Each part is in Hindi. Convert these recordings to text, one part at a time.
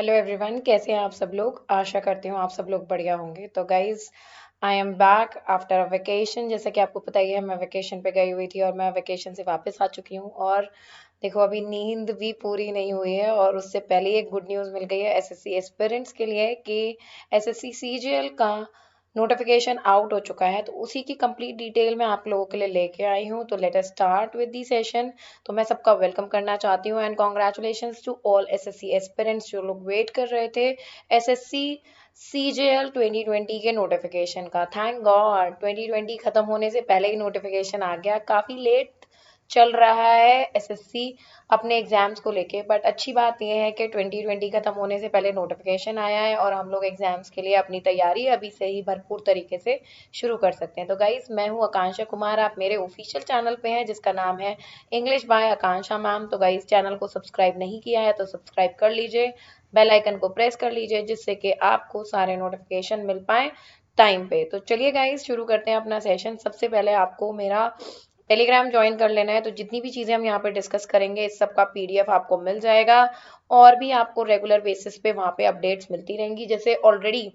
हेलो एवरीवन, कैसे हैं आप सब लोग। आशा करती हूँ आप सब लोग बढ़िया होंगे। तो guys, I am back after a vacation. जैसा कि आपको पता ही है, मैं वेकेशन पे गई हुई थी और मैं वेकेशन से वापस आ चुकी हूँ। और देखो, अभी नींद भी पूरी नहीं हुई है और उससे पहले एक गुड न्यूज़ मिल गई है एसएससी एस्पिरेंट्स के लिए कि एसएससी सीजीएल का नोटिफिकेशन आउट हो चुका है। तो उसी की कंप्लीट डिटेल मैं आप लोगों के लिए लेके आई हूँ। तो let us start with the session. तो मैं सबका वेलकम करना चाहती हूँ and congratulations to all SSC aspirants जो लोग वेट कर रहे थे एसएससी सीजेएल 2020 के नोटिफिकेशन का। थैंक गॉड 2020 खत्म होने से पहले ही नोटिफिकेशन आ गया। काफ़ी लेट चल रहा है एसएससी अपने एग्जाम्स को लेके, बट अच्छी बात यह है कि 2020 खत्म होने से पहले नोटिफिकेशन आया है और हम लोग एग्जाम्स के लिए अपनी तैयारी अभी से ही भरपूर तरीके से शुरू कर सकते हैं। तो गाइज, मैं हूँ आकांक्षा कुमार, आप मेरे ऑफिशियल चैनल पे हैं जिसका नाम है इंग्लिश बाय आकांक्षा मैम। तो गाइज, चैनल को सब्सक्राइब नहीं किया है तो सब्सक्राइब कर लीजिए, बेल आइकन को प्रेस कर लीजिए जिससे कि आपको सारे नोटिफिकेशन मिल पाए टाइम पे। तो चलिए गाइज, शुरू करते हैं अपना सेशन। सबसे पहले आपको मेरा टेलीग्राम ज्वाइन कर लेना है। तो जितनी भी चीज़ें हम यहाँ पे डिस्कस करेंगे इस सब का पीडीएफ आपको मिल जाएगा और भी आपको रेगुलर बेसिस पे वहाँ पे अपडेट्स मिलती रहेंगी। जैसे ऑलरेडी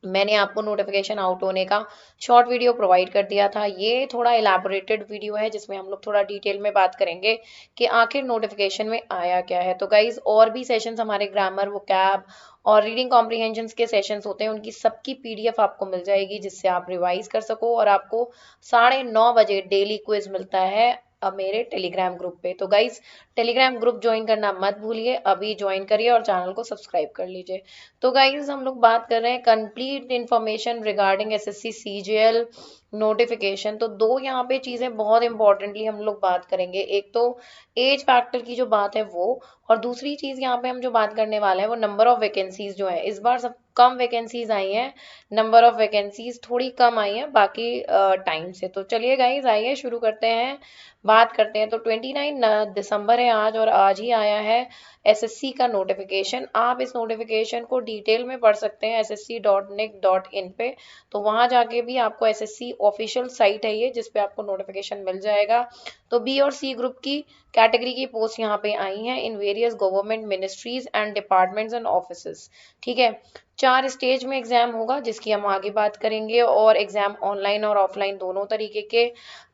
मैंने आपको नोटिफिकेशन आउट होने का शॉर्ट वीडियो प्रोवाइड कर दिया था। ये थोड़ा इलाबोरेटेड वीडियो है जिसमें हम लोग थोड़ा डिटेल में बात करेंगे कि आखिर नोटिफिकेशन में आया क्या है। तो गाइज, और भी सेशंस हमारे ग्रामर, वोकैब और रीडिंग कॉम्प्रीहेंशन के सेशंस होते हैं, उनकी सबकी पीडीएफ आपको मिल जाएगी जिससे आप रिवाइज कर सको। और आपको 9:30 बजे डेली क्विज मिलता है अब मेरे टेलीग्राम ग्रुप पे। तो गाइज, टेलीग्राम ग्रुप ज्वाइन करना मत भूलिए, अभी ज्वाइन करिए और चैनल को सब्सक्राइब कर लीजिए। तो गाइज, हम लोग बात कर रहे हैं complete information regarding SSC CGL notification. तो दो यहाँ पे चीज़ें बहुत इंपॉर्टेंटली हम लोग बात करेंगे। एक तो एज फैक्टर की जो बात है वो, और दूसरी चीज़ यहाँ पे हम जो बात करने वाले हैं वो नंबर ऑफ वैकेंसीज जो है। इस बार सब कम वैकेंसीज आई हैं, नंबर ऑफ वैकेंसीज थोड़ी कम आई हैं बाकी टाइम से। तो चलिए गाइज, आइए शुरू करते हैं, बात करते हैं। तो 29 दिसंबर है आज और आज ही आया है एसएससी का नोटिफिकेशन। आप इस नोटिफिकेशन को डिटेल में पढ़ सकते हैं ssc.nic.in पे। तो वहाँ जाके भी आपको एसएससी ऑफिशियल साइट है ये जिस पे आपको नोटिफिकेशन मिल जाएगा। तो बी और सी ग्रुप की कैटेगरी की पोस्ट यहाँ पे आई हैं in various government ministries and departments and offices. ठीक है, 4 स्टेज में एग्जाम होगा जिसकी हम आगे बात करेंगे, और एग्जाम ऑनलाइन और ऑफलाइन दोनों तरीके के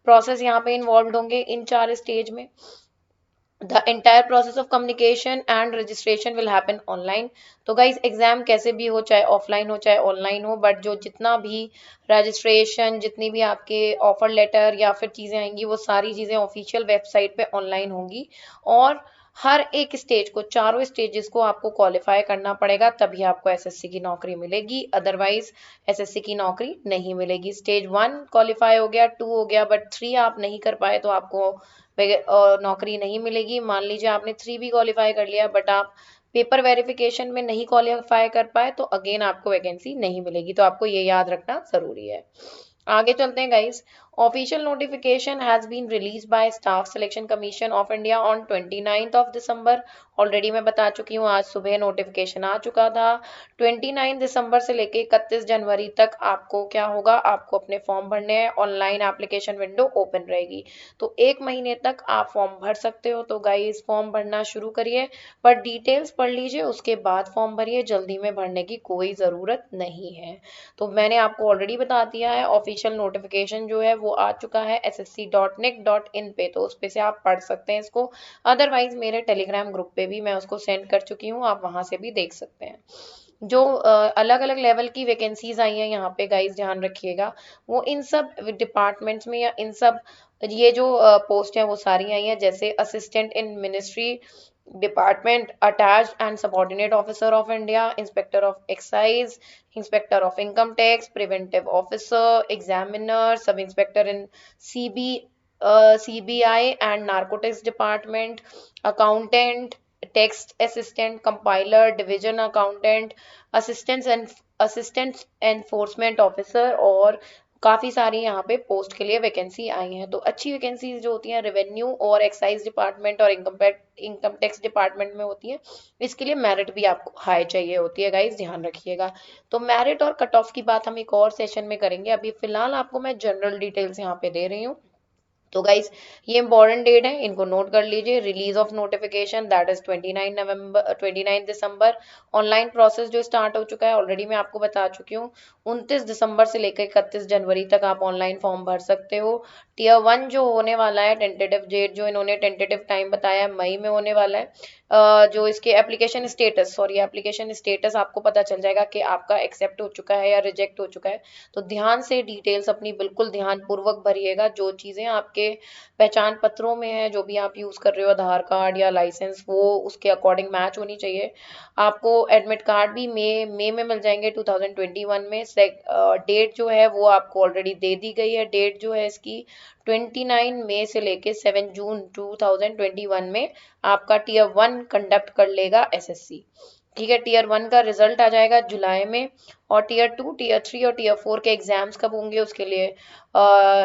प्रोसेस यहाँ पे इन्वॉल्व होंगे इन 4 स्टेज में। The entire process of communication and registration will happen online। तो गाइज, एग्जाम कैसे भी हो, चाहे ऑफलाइन हो चाहे ऑनलाइन हो, बट जो जितना भी रजिस्ट्रेशन, जितनी भी आपके ऑफर लेटर या फिर चीज़ें आएंगी वो सारी चीज़ें ऑफिशियल वेबसाइट पे ऑनलाइन होंगी। और हर एक स्टेज को, चारों स्टेजेस को आपको क्वालिफाई करना पड़ेगा तभी आपको एसएससी की नौकरी मिलेगी, अदरवाइज एसएससी की नौकरी नहीं मिलेगी। स्टेज 1 क्वालिफाई हो गया, 2 हो गया, बट 3 आप नहीं कर पाए तो आपको नौकरी नहीं मिलेगी। मान लीजिए आपने 3 भी क्वालिफाई कर लिया बट आप पेपर वेरिफिकेशन में नहीं क्वालिफाई कर पाए तो अगेन आपको वैकेंसी नहीं मिलेगी। तो आपको ये याद रखना जरूरी है। आगे चलते हैं guys. Official notification has been release by staff selection commission of India on 29 December. Already मैं बता चुकी हूँ, आज सुबह नोटिफिकेशन आ चुका था। 29 दिसंबर से लेके 31 जनवरी तक आपको क्या होगा, आपको अपने फॉर्म भरने हैं। ऑनलाइन एप्लीकेशन विंडो ओपन रहेगी, तो 1 महीने तक आप फॉर्म भर सकते हो। तो गाइस, फॉर्म भरना शुरू करिए, पर डिटेल्स पढ़ लीजिए उसके बाद फॉर्म भरिए, जल्दी में भरने की कोई ज़रूरत नहीं है। तो मैंने आपको ऑलरेडी बता दिया है, ऑफिशियल नोटिफिकेशन जो है वो आ चुका है ssc.nic.in पे, तो उस पे से आप पढ़ सकते हैं इसको। अदरवाइज मेरे टेलीग्राम ग्रुप पे भी मैं उसको सेंड कर चुकी हूँ, आप वहां से भी देख सकते हैं। जो अलग अलग लेवल की वैकेंसीज आई हैं यहाँ पे गाइस, ध्यान रखिएगा, वो इन सब डिपार्टमेंट्स में या इन सब ये जो पोस्ट है वो सारी आई हैं। जैसे assistant in ministry department, attached and subordinate officer of India, inspector of excise, inspector of income tax, preventive officer, examiner, sub inspector in CB CBI and narcotics department, accountant, text assistant, compiler, division accountant, assistant enforcement officer, और काफ़ी सारी यहाँ पे पोस्ट के लिए वैकेंसी आई हैं। तो अच्छी वैकेंसीज जो होती हैं रेवेन्यू और एक्साइज डिपार्टमेंट और इनकम टैक्स डिपार्टमेंट में होती है। इसके लिए मेरिट भी आपको हाई चाहिए होती है गाइज, ध्यान रखिएगा। तो मेरिट और कट ऑफ की बात हम एक और सेशन में करेंगे, अभी फिलहाल आपको मैं जनरल डिटेल्स यहाँ पे दे रही हूँ। तो गाइज ये इंपॉर्टेंट डेट है, इनको नोट कर लीजिए। Release of notification that is 29 December. Online process जो स्टार्ट हो चुका है ऑलरेडी मैं आपको बता चुकी हूँ। 29 दिसंबर से लेकर 31 जनवरी तक आप ऑनलाइन फॉर्म भर सकते हो। टीयर 1 जो होने वाला है, टेंटेटिव डेट जो इन्होंने टेंटेटिव टाइम बताया है, मई में होने वाला है। जो इसके एप्लीकेशन स्टेटस आपको पता चल जाएगा कि आपका एक्सेप्ट हो चुका है या रिजेक्ट हो चुका है। तो ध्यान से डिटेल्स अपनी बिल्कुल ध्यान पूर्वक भरिएगा। जो चीज़ें आपके पहचान पत्रों में है, जो भी आप यूज़ कर रहे हो, आधार कार्ड या लाइसेंस, वो उसके अकॉर्डिंग मैच होनी चाहिए। आपको एडमिट कार्ड भी मई में मिल जाएंगे 2021 में। डेट जो है वो आपको ऑलरेडी दे दी गई है। डेट जो है इसकी 29 मई से लेके 7 जून 2021 में आपका टीयर 1 कंडक्ट कर लेगा एसएससी। ठीक है, टीयर 1 का रिजल्ट आ जाएगा जुलाई में। और टीयर 2, टीयर 3 और टीयर 4 के एग्जाम्स कब होंगे, उसके लिए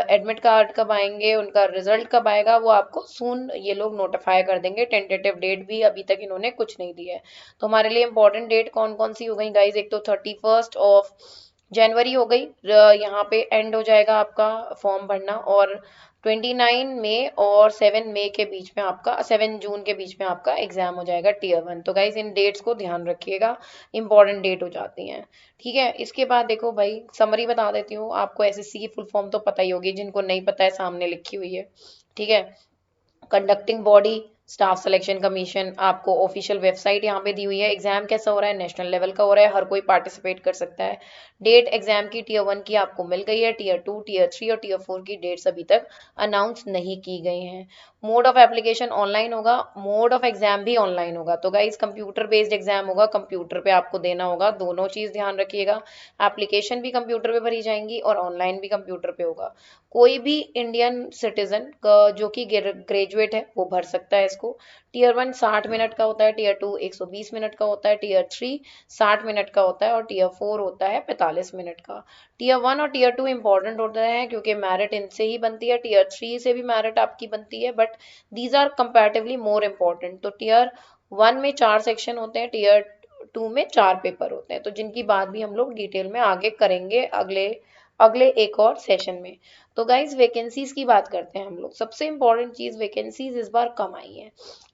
एडमिट कार्ड कब आएंगे, उनका रिजल्ट कब आएगा, वो आपको सून ये लोग नोटिफाई कर देंगे। टेंटेटिव डेट भी अभी तक इन्होंने कुछ नहीं दी है। तो हमारे लिए इंपॉर्टेंट डेट कौन कौन सी हो गई गाइज, एक तो 31 जनवरी हो गई, यहाँ पे एंड हो जाएगा आपका फॉर्म भरना। और 29 मई और 7 मई के बीच में आपका 7 जून के बीच में आपका एग्जाम हो जाएगा टीयर 1। तो गाइज इन डेट्स को ध्यान रखिएगा, इंपॉर्टेंट डेट हो जाती हैं। ठीक है, इसके बाद देखो भाई समरी बता देती हूँ आपको। एसएससी की फुल फॉर्म तो पता ही होगी, जिनको नहीं पता है सामने लिखी हुई है। ठीक है, conducting body staff selection commission, आपको ऑफिशियल वेबसाइट यहाँ पे दी हुई है। एग्जाम कैसा हो रहा है, नेशनल लेवल का हो रहा है, हर कोई पार्टिसिपेट कर सकता है। डेट एग्जाम की टीयर 1 की आपको मिल गई है। टीयर 2, टीयर 3 और टीयर 4 की डेट्स अभी तक अनाउंस नहीं की गई हैं। मोड ऑफ एप्लीकेशन ऑनलाइन होगा, मोड ऑफ एग्जाम भी ऑनलाइन होगा। तो गाइज कंप्यूटर बेस्ड एग्जाम होगा, कंप्यूटर पे आपको देना होगा, दोनों चीज ध्यान रखिएगा। एप्लीकेशन भी कंप्यूटर पे भरी जाएंगी और ऑनलाइन भी कंप्यूटर पे होगा। कोई भी इंडियन सिटीजन जो कि ग्रेजुएट है वो भर सकता है इसको। टीयर 1 60 मिनट का होता है, टीयर 2 120 मिनट का होता है, टीयर 3 60 मिनट का होता है और टीयर 4 होता है 45 मिनट का। टीयर 1 और टीयर 2 इंपॉर्टेंट होते हैं क्योंकि मेरिट इनसे ही बनती है। टीयर 3 से भी मेरिट आपकी बनती है, but these are comparatively more important. तो टीयर 1 में 4 सेक्शन होते हैं, टीयर 2 में 4 पेपर होते हैं। तो जिनकी बात भी हम लोग डिटेल में आगे करेंगे अगले अगले एक और सेशन में। तो गाइज वैकेंसीज की बात करते हैं हम लोग। सबसे इंपॉर्टेंट चीज, वैकेंसीज इस बार कम आई है।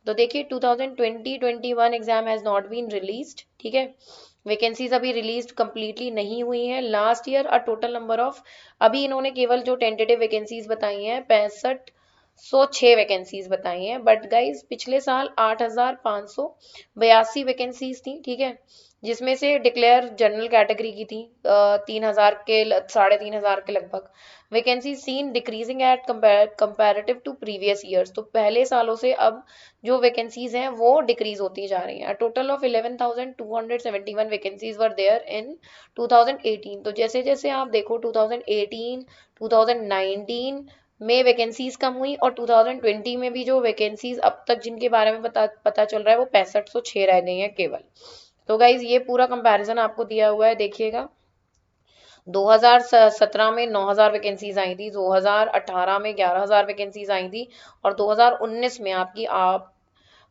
तो देखिए 2020-21 exam has not been released. ठीक है, वैकेंसीज अभी रिलीज कंप्लीटली नहीं हुई है। Last year a total number of, अभी इन्होंने केवल जो टेंटेटिव वैकेंसीज बताई हैं 6506 वैकेंसीज बताई हैं। बट गाइज पिछले साल 8582 वैकेंसीज थी। ठीक है, जिसमें से डिक्लेयर जनरल कैटेगरी की थी 3000 के 3500 के लगभग। Vacancy seen decreasing at comparative to previous years. तो पहले सालों से अब जो वैकेंसीज हैं वो डिक्रीज होती जा रही हैं। Total of 11,271 vacancies were there in 2018। तो जैसे जैसे आप देखो 2018, 2019 में वैकेंसीज कम हुई और 2020 में भी जो वैकेंसीज अब तक जिनके बारे में पता चल रहा है वो 6506 रह गई हैं केवल। तो गाइज ये पूरा कंपैरिजन आपको दिया हुआ है, देखिएगा। 2017 में 9000 वैकेंसीज आई थी, 2018 में 11000 वैकेंसीज आई थी और 2019 में आपकी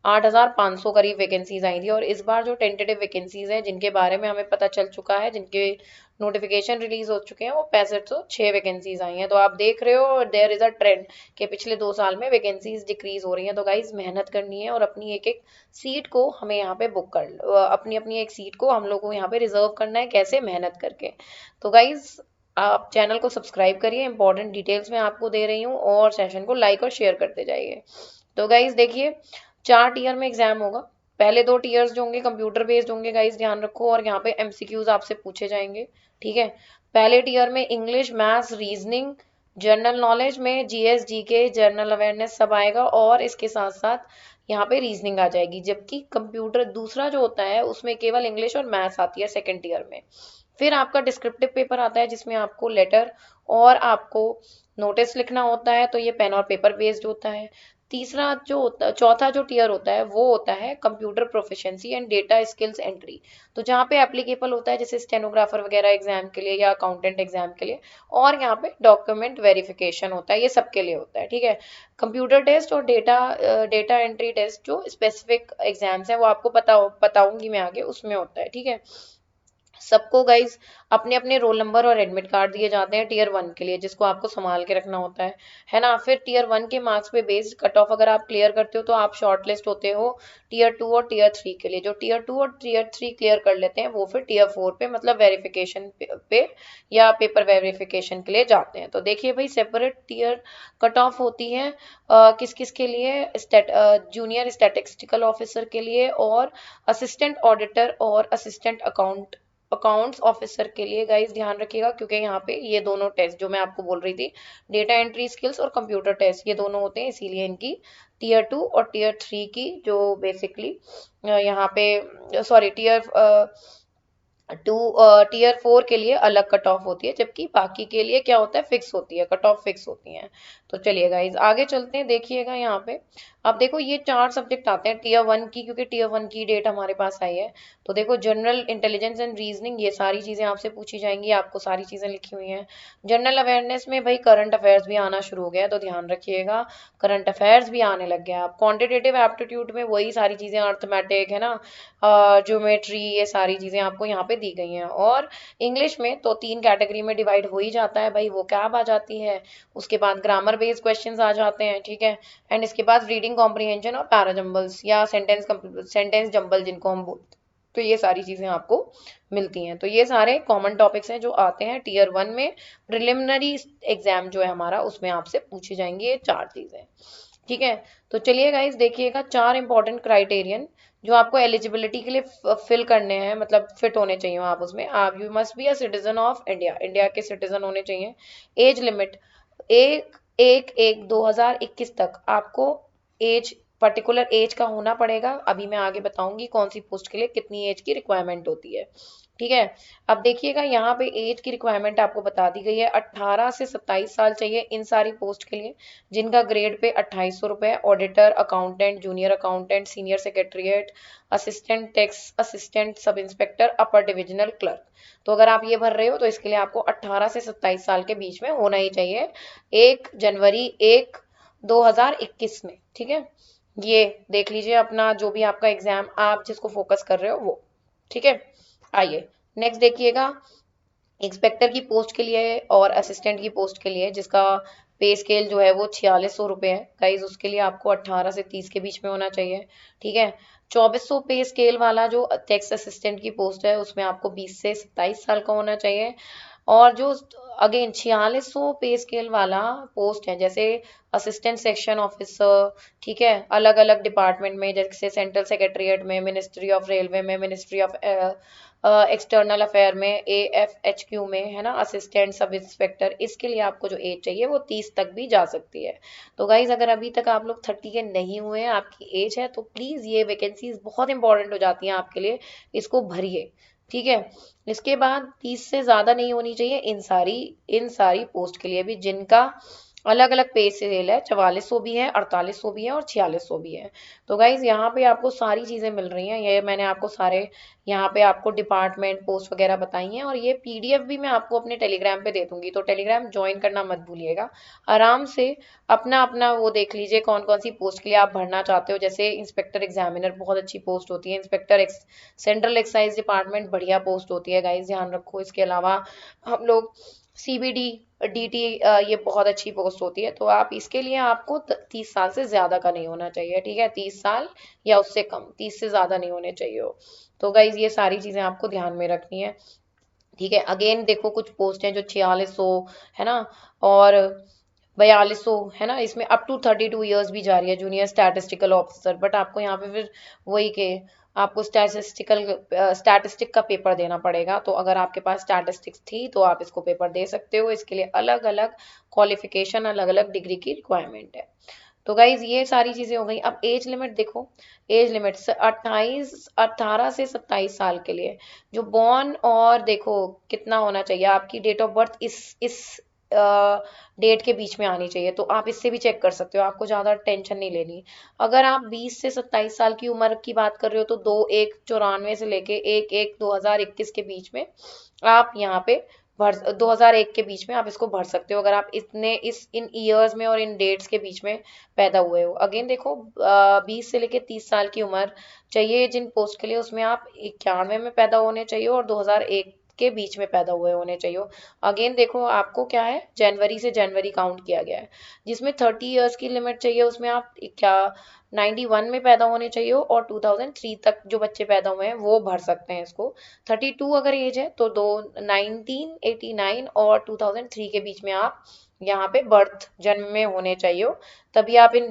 8500 करीब वैकेंसीज आई थी। और इस बार जो टेंटेटिव वैकेंसीज हैं जिनके बारे में हमें पता चल चुका है, जिनके नोटिफिकेशन रिलीज हो चुके हैं, वो 6506 वैकेंसीज आई हैं। तो आप देख रहे हो देयर इज अ ट्रेंड कि पिछले 2 साल में वैकेंसीज डिक्रीज हो रही हैं। तो गाइज मेहनत करनी है और अपनी एक एक सीट को हमें यहाँ पे बुक कर अपनी अपनी एक सीट को हम लोग को यहाँ पे रिजर्व करना है, कैसे, मेहनत करके। तो गाइज आप चैनल को सब्सक्राइब करिए, इंपॉर्टेंट डिटेल्स मैं आपको दे रही हूँ, और सेशन को लाइक और शेयर करते जाइए। तो गाइज देखिए 4 टीयर में एग्जाम होगा। पहले 2 टीयर्स जो होंगे कंप्यूटर बेस्ड होंगे गाइज, ध्यान रखो। और यहाँ पे एमसीक्यूज आपसे पूछे जाएंगे। ठीक है, पहले टीयर में English, maths, reasoning, general knowledge में जीएस, जीके, जनरल अवेयरनेस सब आएगा और इसके साथ साथ यहाँ पे रीजनिंग आ जाएगी। जबकि कंप्यूटर दूसरा जो होता है उसमें केवल इंग्लिश और मैथ्स आती है सेकेंड टीयर में। फिर आपका डिस्क्रिप्टिव पेपर आता है जिसमें आपको लेटर और आपको नोटिस लिखना होता है। तो ये पेन और पेपर बेस्ड होता है। चौथा जो टीयर होता है वो होता है computer proficiency and data skills entry. तो जहाँ पे एप्लीकेबल होता है जैसे स्टेनोग्राफर वगैरह एग्जाम के लिए या अकाउंटेंट एग्जाम के लिए। और यहाँ पे डॉक्यूमेंट वेरिफिकेशन होता है, ये सबके लिए होता है। ठीक है, कंप्यूटर टेस्ट और डेटा एंट्री टेस्ट जो स्पेसिफिक एग्जाम्स हैं वो आपको बताऊंगी मैं आगे, उसमें होता है। ठीक है, सबको गाइज अपने अपने रोल नंबर और एडमिट कार्ड दिए जाते हैं टीयर 1 के लिए, जिसको आपको संभाल के रखना होता है ना। फिर टीयर 1 के मार्क्स पे बेस्ड कट ऑफ अगर आप क्लियर करते हो तो आप शॉर्ट लिस्ट होते हो टीयर 2 और टीयर 3 के लिए। जो टीयर 2 और टीयर 3 क्लियर कर लेते हैं वो फिर टीयर 4 पे मतलब वेरिफिकेशन पे या पेपर वेरिफिकेशन के लिए जाते हैं। तो देखिए भाई, सेपरेट टीयर कट ऑफ होती है किस किस के लिए, जूनियर स्टैटिस्टिकल ऑफिसर के लिए और असिस्टेंट ऑडिटर और असिस्टेंट अकाउंट्स ऑफिसर के लिए। गाइस ध्यान रखिएगा, क्योंकि यहाँ पे ये दोनों टेस्ट जो मैं आपको बोल रही थी, डेटा एंट्री स्किल्स और कंप्यूटर टेस्ट, ये दोनों होते हैं, इसीलिए इनकी टीयर 2 और टीयर 3 की जो बेसिकली यहाँ पे सॉरी टीयर 4 के लिए अलग कट ऑफ होती है, जबकि बाकी के लिए क्या होता है, फिक्स होती है, कट ऑफ फिक्स होती है। तो चलिए गाइज आगे चलते हैं। देखिएगा यहाँ पे अब देखो ये 4 सब्जेक्ट आते हैं टीयर 1 की, क्योंकि टीयर 1 की डेट हमारे पास आई है। तो देखो जनरल इंटेलिजेंस एंड रीजनिंग, ये सारी चीजें आपसे पूछी जाएंगी, आपको सारी चीजें लिखी हुई हैं। जनरल अवेयरनेस में भाई करंट अफेयर्स भी आना शुरू हो गया है, तो ध्यान रखिएगा करंट अफेयर्स भी आने लग गया। आप क्वांटिटेटिव एप्टीट्यूड में वही सारी चीजें, अर्थमेटिक है ना, ज्योमेट्री, ये सारी चीजें आपको यहाँ पे दी गई हैं। और इंग्लिश में तो 3 कैटेगरी में डिवाइड हो ही जाता है भाई, वो कैब आ जाती है, उसके बाद ग्रामर बेस्ड क्वेश्चंस आ जाते हैं, ठीक है, एंड इसके बाद रीडिंग कॉम्प्रिहेंशन और पैराजम्बल्स या सेंटेंस जंबल जिनको हम बोलते हैं। तो ये सारी चीजें आपको मिलती हैं। तो ये सारे कॉमन टॉपिक्स हैं जो आते हैं टीयर 1 में, प्रिलिमिनरी एग्जाम जो है हमारा उसमें आपसे पूछी जाएंगी ये 4 चीजें, ठीक है। तो चलिए गाइस देखिएगा 4 इंपॉर्टेंट क्राइटेरियन जो आपको एलिजिबिलिटी के लिए फिल करने हैं, मतलब फिट होने चाहिए आप उसमें। आप you must be a citizen of India, India के सिटीजन होने चाहिए। एज लिमिट 1/1/2021 तक आपको एज, पर्टिकुलर एज का होना पड़ेगा। अभी मैं आगे बताऊंगी कौन सी पोस्ट के लिए कितनी एज की रिक्वायरमेंट होती है, ठीक है। अब देखिएगा यहाँ पे एज की रिक्वायरमेंट आपको बता दी गई है, 18 से 27 साल चाहिए इन सारी पोस्ट के लिए, जिनका ग्रेड पे 2800 रुपए, auditor, accountant, junior accountant, senior secretariat, assistant tax assistant, sub inspector, upper divisional clerk. तो अगर आप ये भर रहे हो तो इसके लिए आपको 18 से 27 साल के बीच में होना ही चाहिए 1 जनवरी 1 2021 में, ठीक है। ये देख लीजिए अपना जो भी आपका एग्जाम आप जिसको फोकस कर रहे हो वो, ठीक है। आइए नेक्स्ट देखिएगा, इंस्पेक्टर की पोस्ट के लिए और असिस्टेंट की पोस्ट के लिए जिसका पे स्केल जो है वो 4600 रुपये है गाइज, उसके लिए आपको 18 से 30 के बीच में होना चाहिए, ठीक है। 2400 पे स्केल वाला जो टैक्स असिस्टेंट की पोस्ट है उसमें आपको 20 से 27 साल का होना चाहिए। और जो अगेन 4600 पे स्केल वाला पोस्ट है, जैसे असिस्टेंट सेक्शन ऑफिसर, ठीक है, अलग अलग डिपार्टमेंट में, जैसे सेंट्रल सेक्रेटरीट में, मिनिस्ट्री ऑफ रेलवे में, मिनिस्ट्री ऑफ एक्सटर्नल अफेयर में, AFHQ में, है ना, असिस्टेंट सब इंस्पेक्टर, इसके लिए आपको जो एज चाहिए वो 30 तक भी जा सकती है। तो गाइज अगर अभी तक आप लोग 30 के नहीं हुए हैं, आपकी एज है, तो प्लीज ये वैकेंसीज बहुत इंपॉर्टेंट हो जाती हैं आपके लिए, इसको भरिए, ठीक है। इसके बाद 30 से ज्यादा नहीं होनी चाहिए इन सारी पोस्ट के लिए भी, जिनका अलग अलग पे स्केल है, 4400 भी है, 4800 भी है और 4600 भी है। तो गाइज यहाँ पे आपको सारी चीजें मिल रही हैं, ये मैंने आपको सारे यहाँ पे आपको डिपार्टमेंट पोस्ट वगैरह बताई हैं, और ये PDF भी मैं आपको अपने टेलीग्राम पे दे दूंगी, तो टेलीग्राम ज्वाइन करना मत भूलिएगा। आराम से अपना अपना वो देख लीजिए कौन कौन सी पोस्ट के लिए आप भरना चाहते हो। जैसे इंस्पेक्टर एग्जामिनर बहुत अच्छी पोस्ट होती है, सेंट्रल एक्साइज डिपार्टमेंट बढ़िया पोस्ट होती है गाइज, ध्यान रखो। इसके अलावा हम लोग CBD DT, ये बहुत अच्छी पोस्ट होती है। तो आप इसके लिए आपको 30 साल से ज्यादा का नहीं होना चाहिए, ठीक है, 30 साल या उससे कम, 30 से ज्यादा नहीं होने चाहिए हो। तो गाइज ये सारी चीजें आपको ध्यान में रखनी है, ठीक है। अगेन देखो कुछ पोस्ट हैं जो 4600 है ना, और 4200 है ना, इसमें अप टू 32 ईयर्स भी जा रही है, जूनियर स्टैटिस्टिकल ऑफिसर। बट आपको यहाँ पे फिर वही के आपको स्टैटिस्टिक का पेपर देना पड़ेगा। तो अगर आपके पास स्टैटिस्टिक्स थी तो आप इसको पेपर दे सकते हो, इसके लिए अलग अलग क्वालिफिकेशन, अलग अलग डिग्री की रिक्वायरमेंट है। तो गाइज ये सारी चीजें हो गई। अब एज लिमिट देखो, एज लिमिट 18 से 27 साल के लिए जो बॉर्न, और देखो कितना होना चाहिए, आपकी डेट ऑफ बर्थ इस डेट के बीच में आनी चाहिए। तो आप इससे भी चेक कर सकते हो, आपको ज्यादा टेंशन नहीं लेनी। अगर आप 20 से 27 साल की उम्र की बात कर रहे हो तो 2/1/94 से लेके 1/1/2021 के बीच में आप यहाँ पे भर 2001 के बीच में आप इसको भर सकते हो, अगर आप इन ईयर्स में और इन डेट्स के बीच में पैदा हुए हो। अगेन देखो 20 से लेके 30 साल की उम्र चाहिए जिन पोस्ट के लिए, उसमें आप 91 में पैदा होने चाहिए और 2001 के बीच में पैदा हुए होने चाहिए। अगेन देखो आपको क्या है, जनवरी से जनवरी काउंट किया गया है। जिसमें 30 इयर्स की लिमिट चाहिए उसमें आप क्या 91 में पैदा होने चाहिए हो, और 2003 तक जो बच्चे पैदा हुए हैं वो भर सकते हैं इसको। 32 अगर एज है तो 1989 और 2003 के बीच में आप यहाँ पे बर्थ जन्म में होने चाहिए हो, तभी आप इन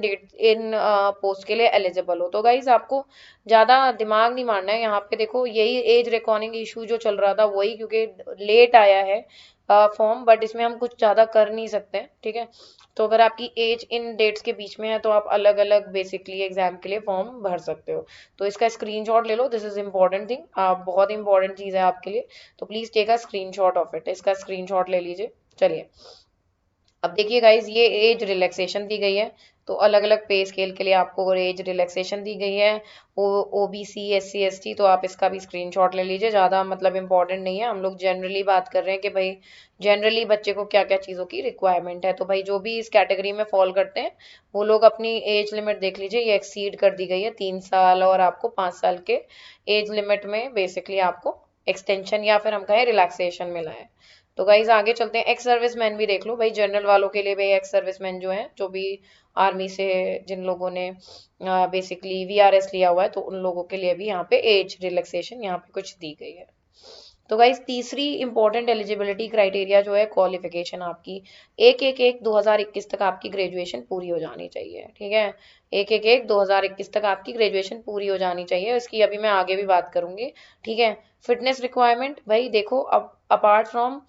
पोस्ट के लिए एलिजिबल हो। तो गाइज आपको ज़्यादा दिमाग नहीं मारना है यहाँ पे। देखो यही एज रिकॉर्डिंग इशू जो चल रहा था वही, क्योंकि लेट आया है फॉर्म, बट इसमें हम कुछ ज़्यादा कर नहीं सकते, ठीक है। तो अगर आपकी एज इन डेट्स के बीच में है तो आप अलग अलग बेसिकली एग्जाम के लिए फॉर्म भर सकते हो। तो इसका स्क्रीनशॉट ले लो, दिस इज इम्पोर्टेंट थिंग, बहुत इंपॉर्टेंट चीज़ है आपके लिए। तो please take a screenshot of it, इसका स्क्रीनशॉट ले लीजिए। चलिए अब देखिए गाइज, ये एज रिलैक्सेशन दी गई है। तो अलग अलग पे स्केल के लिए आपको एज रिलैक्सेशन दी गई है। OBC SC ST, तो आप इसका भी स्क्रीनशॉट ले लीजिए, ज़्यादा मतलब इम्पोर्टेंट नहीं है। हम लोग जनरली बात कर रहे हैं कि भाई जनरली बच्चे को क्या क्या चीज़ों की रिक्वायरमेंट है। तो भाई जो भी इस कैटेगरी में फॉल करते हैं वो लोग अपनी एज लिमिट देख लीजिए, ये एक्सीड कर दी गई है 3 साल, और आपको 5 साल के एज लिमिट में बेसिकली आपको एक्सटेंशन या फिर हम कहें रिलैक्सेशन मिला है। तो गाइज आगे चलते हैं, एक्स सर्विस मैन भी देख लो भाई, जनरल वालों के लिए भाई एक्स सर्विस मैन जो है, जो भी आर्मी से जिन लोगों ने बेसिकली VRS लिया हुआ है, तो उन लोगों के लिए भी यहाँ पे एज रिलैक्सेशन यहाँ पे कुछ दी गई है। तो गाइज तीसरी इंपॉर्टेंट एलिजिबिलिटी क्राइटेरिया जो है क्वालिफिकेशन आपकी 1/1/2021 तक आपकी ग्रेजुएशन पूरी हो जानी चाहिए, ठीक है। 1/1/2021 तक आपकी ग्रेजुएशन पूरी हो जानी चाहिए, इसकी अभी मैं आगे भी बात करूंगी, ठीक है। फिटनेस रिक्वायरमेंट भाई देखो, अब apart from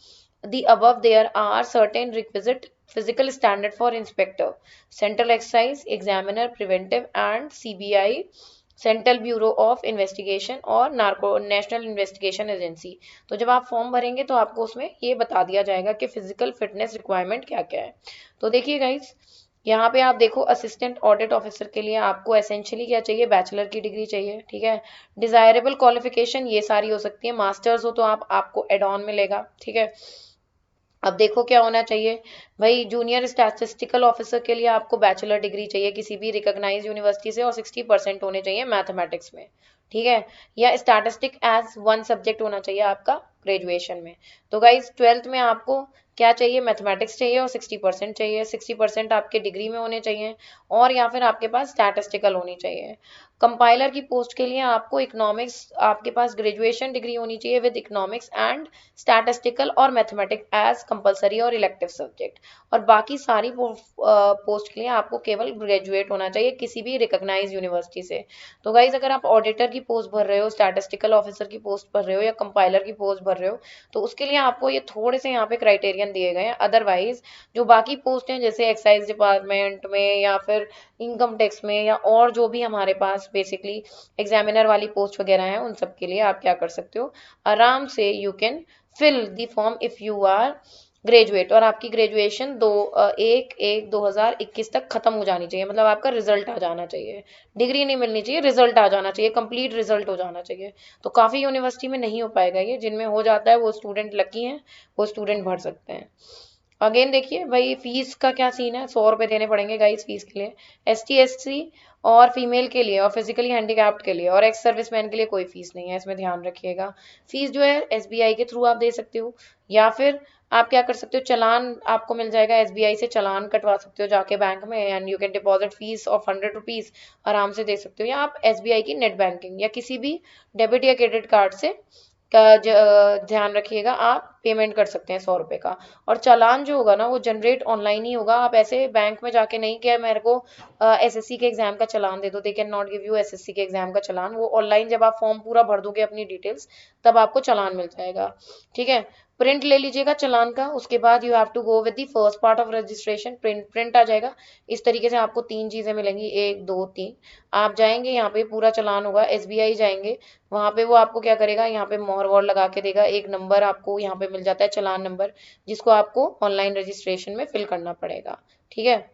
the above there are certain requisite physical standard for inspector, central excise examiner, preventive and CBI central bureau of investigation और नार्को नेशनल इन्वेस्टिगेशन एजेंसी। तो जब आप फॉर्म भरेंगे तो आपको उसमें ये बता दिया जाएगा कि फिजिकल फिटनेस रिक्वायरमेंट क्या क्या है। तो देखिए गाइस, यहाँ पे आप देखो असिस्टेंट ऑडिट ऑफिसर के लिए आपको एसेंशियली क्या चाहिए, बैचलर की डिग्री चाहिए, ठीक है। डिजायरेबल क्वालिफिकेशन ये सारी हो सकती है, मास्टर्स हो तो आपको एड ऑन मिलेगा, ठीक है। अब देखो क्या होना चाहिए भाई, जूनियर स्टैटिस्टिकल ऑफिसर के लिए आपको बैचलर डिग्री चाहिए किसी भी रिकॉग्नाइज्ड यूनिवर्सिटी से, और 60% होने चाहिए मैथमेटिक्स में, ठीक है। या स्टैटिस्टिक एज वन सब्जेक्ट होना चाहिए आपका ग्रेजुएशन में। तो गाइज 12th में आपको क्या चाहिए, मैथमेटिक्स चाहिए और 60% चाहिए, 60% आपके डिग्री में होने चाहिए, और या फिर आपके पास स्टैटिस्टिकल होनी चाहिए। कंपाइलर की पोस्ट के लिए आपको इकोनॉमिक्स, आपके पास ग्रेजुएशन डिग्री होनी चाहिए विद इकोनॉमिक्स एंड स्टैटिस्टिकल और मैथमेटिक्स एज कंपलसरी और इलेक्टिव सब्जेक्ट। और बाकी सारी पोस्ट के लिए आपको केवल ग्रेजुएट होना चाहिए किसी भी रिकॉग्नाइज यूनिवर्सिटी से। तो गाइज अगर आप ऑडिटर की पोस्ट भर रहे हो, स्टैटिस्टिकल ऑफिसर की पोस्ट भर रहे हो, या कंपाइलर की पोस्ट भर रहे हो, तो उसके लिए आपको ये थोड़े से यहाँ पे क्राइटेरियन दिए गए हैं। अदरवाइज जो बाकी पोस्ट हैं जैसे एक्साइज डिपार्टमेंट में या फिर इनकम टैक्स में, या और जो भी हमारे पास बेसिकली एग्जामिनर वाली पोस्ट वगैरह हैं, उन सब के लिए आप क्या कर सकते हो, आराम से you can fill the form if you are graduate. और आपकी ग्रेजुएशन 1/1/2021 तक खत्म हो जानी चाहिए, मतलब आपका रिजल्ट आ जाना चाहिए, डिग्री नहीं मिलनी चाहिए, रिजल्ट आ जाना चाहिए, कंप्लीट रिजल्ट हो जाना चाहिए। तो काफ़ी यूनिवर्सिटी में नहीं हो पाएगा ये, जिनमें हो जाता है वो स्टूडेंट लकी हैं, वो स्टूडेंट भर सकते हैं। अगेन देखिए भाई फीस का क्या सीन है, 100 रुपये देने पड़ेंगे गाइस फीस के लिए, ST SC और फीमेल के लिए और फिजिकली हैंडीकैप्ड के लिए, और एक्स सर्विसमैन के लिए कोई फीस नहीं है, इसमें ध्यान रखिएगा। फीस जो है SBI के थ्रू आप दे सकते हो, या फिर आप क्या कर सकते हो, चलान आपको मिल जाएगा SBI से, चलान कटवा सकते हो जाके बैंक में, and you can deposit fees of 100 rupees, आराम से दे सकते हो। या आप SBI की नेट बैंकिंग या किसी भी डेबिट या क्रेडिट कार्ड से का ध्यान रखिएगा, आप पेमेंट कर सकते हैं 100 रुपये का। और चालान जो होगा ना वो जनरेट ऑनलाइन ही होगा, आप ऐसे बैंक में जाके नहीं कि मेरे को SSC के एग्जाम का चालान दे दो, they can not give you SSC के एग्जाम का चालान। वो ऑनलाइन जब आप फॉर्म पूरा भर दोगे अपनी डिटेल्स, तब आपको चालान मिल जाएगा, ठीक है। प्रिंट ले लीजिएगा चालान का, उसके बाद you have to go with the first part of registration, print आ जाएगा। इस तरीके से आपको 3 चीजें मिलेंगी, 1 2 3। आप जाएंगे यहाँ पे पूरा चालान होगा, SBI जाएंगे, वहां पे वो आपको क्या करेगा, यहाँ पे मोहर वोहर लगा के देगा, एक नंबर आपको यहाँ पे मिल जाता है चालान नंबर, जिसको आपको ऑनलाइन रजिस्ट्रेशन में फिल करना पड़ेगा, ठीक है।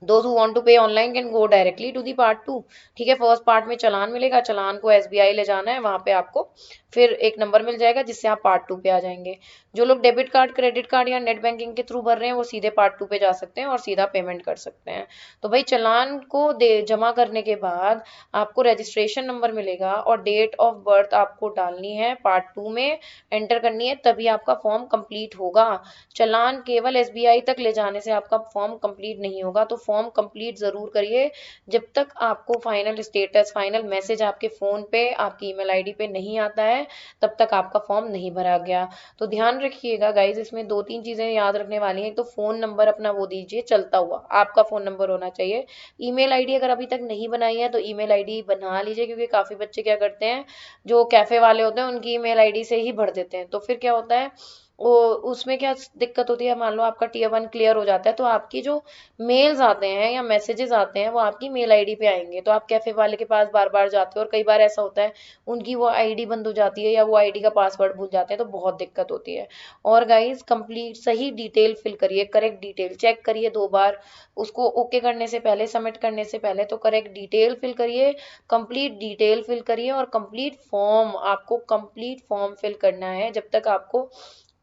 Those who want to pay online can go directly to the part 2। ठीक है, फर्स्ट पार्ट में चालान मिलेगा, चालान को एसबीआई ले जाना है, वहां पे आपको फिर एक नंबर मिल जाएगा जिससे आप पार्ट 2 पे आ जाएंगे। जो लोग डेबिट कार्ड, क्रेडिट कार्ड या नेट बैंकिंग के थ्रू भर रहे हैं वो सीधे पार्ट 2 पे जा सकते हैं और सीधा पेमेंट कर सकते हैं। तो भाई चालान को दे जमा करने के बाद आपको रजिस्ट्रेशन नंबर मिलेगा और डेट ऑफ बर्थ आपको डालनी है, पार्ट 2 में एंटर करनी है, तभी आपका फॉर्म कंप्लीट होगा। चालान केवल एसबीआई तक ले जाने से आपका फॉर्म कंप्लीट नहीं होगा, तो फॉर्म कंप्लीट जरूर करिए। जब तक आपको फाइनल स्टेटस, फाइनल मैसेज आपके फोन पे, आपकी ईमेल आईडी पे नहीं आता है, तब तक आपका फॉर्म नहीं भरा गया। तो ध्यान रखिएगा गाइज, इसमें 2-3 चीजें याद रखने वाली हैं। तो फोन नंबर अपना वो दीजिए चलता हुआ, आपका फोन नंबर होना चाहिए। ईमेल आईडी अगर अभी तक नहीं बनाई है तो ईमेल आईडी बना लीजिए, क्योंकि काफी बच्चे क्या करते हैं, जो कैफे वाले होते हैं उनकी ईमेल आईडी से ही भर देते हैं। तो फिर क्या होता है, वो उसमें क्या दिक्कत होती है, मान लो आपका टीयर 1 क्लियर हो जाता है तो आपकी जो मेल्स आते हैं या मैसेजेस आते हैं वो आपकी मेल आईडी पे आएंगे, तो आप कैफे वाले के पास बार बार जाते हो और कई बार ऐसा होता है उनकी वो आईडी बंद हो जाती है या वो आईडी का पासवर्ड भूल जाते हैं, तो बहुत दिक्कत होती है। और गाइस कंप्लीट सही डिटेल फिल करिए, करेक्ट डिटेल चेक करिए 2 बार, उसको ओके करने से पहले, सबमिट करने से पहले तो करेक्ट डिटेल फिल करिए, कंप्लीट डिटेल फिल करिए और कंप्लीट फॉर्म, आपको कंप्लीट फॉर्म फिल करना है। जब तक आपको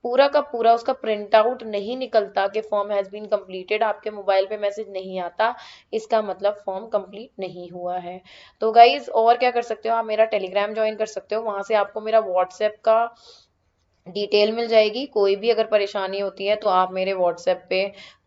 पूरा का पूरा उसका प्रिंट आउट नहीं निकलता कि फॉर्म हैज बीन कंप्लीटेड, आपके मोबाइल पे मैसेज नहीं आता, इसका मतलब फॉर्म कंप्लीट नहीं हुआ है। तो गाइज और क्या कर सकते हो, आप मेरा टेलीग्राम ज्वाइन कर सकते हो, वहां से आपको मेरा व्हाट्सएप का डिटेल मिल जाएगी। कोई भी अगर परेशानी होती है तो आप मेरे व्हाट्सएप पे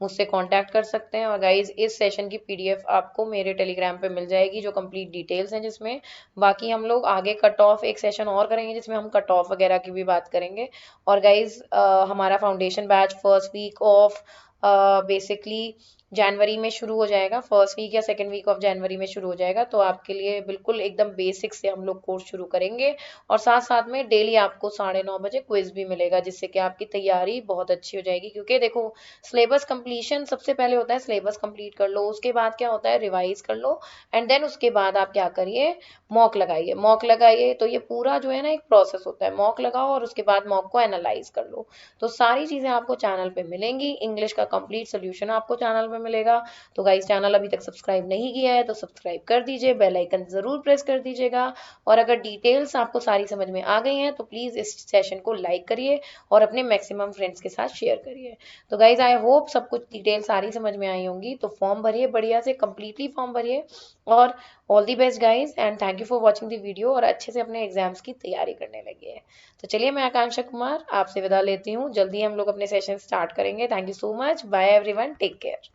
मुझसे कांटेक्ट कर सकते हैं। और गाइज इस सेशन की पीडीएफ आपको मेरे टेलीग्राम पे मिल जाएगी, जो कंप्लीट डिटेल्स हैं जिसमें। बाकी हम लोग आगे कट ऑफ एक सेशन और करेंगे जिसमें हम कट ऑफ वगैरह की भी बात करेंगे। और गाइज हमारा foundation batch first week of basically January में शुरू हो जाएगा, फर्स्ट वीक या सेकेंड वीक ऑफ जनवरी में शुरू हो जाएगा। तो आपके लिए बिल्कुल एकदम बेसिक से हम लोग कोर्स शुरू करेंगे और साथ साथ में डेली आपको 9:30 बजे क्विज भी मिलेगा, जिससे कि आपकी तैयारी बहुत अच्छी हो जाएगी। क्योंकि देखो, सिलेबस कंप्लीशन सबसे पहले होता है, सिलेबस कंप्लीट कर लो, उसके बाद क्या होता है, रिवाइज कर लो, एंड देन उसके बाद आप क्या करिए, मॉक लगाइए। मॉक लगाइए तो ये पूरा जो है ना एक प्रोसेस होता है, मॉक लगाओ और उसके बाद मॉक को एनालाइज कर लो। तो सारी चीजें आपको चैनल पे मिलेंगी, इंग्लिश का कंप्लीट सोल्यूशन आपको चैनल पे मिलेगा। तो गाइस चैनल अभी तक सब्सक्राइब नहीं किया है तो सब्सक्राइब कर दीजिए, बेल आइकन जरूर प्रेस कर दीजिएगा। और अगर डिटेल्स आपको सारी समझ में आ गई हैं तो प्लीज इस सेशन को लाइक करिए और अपने मैक्सिमम फ्रेंड्स के साथ शेयर करिए। तो गाइज आई होप सब कुछ डिटेल सारी समझ में आई होंगी। तो फॉर्म भरिए, बढ़िया से कंप्लीटली फॉर्म भरिए। और all the best guys, and thank you for watching the video, और अच्छे से अपने एग्जाम्स की तैयारी करने लगे। तो चलिए, मैं आकांक्षा कुमार आपसे विदा लेती हूँ, जल्दी हम लोग अपने सेशन स्टार्ट करेंगे। Thank you so much, bye everyone, take care.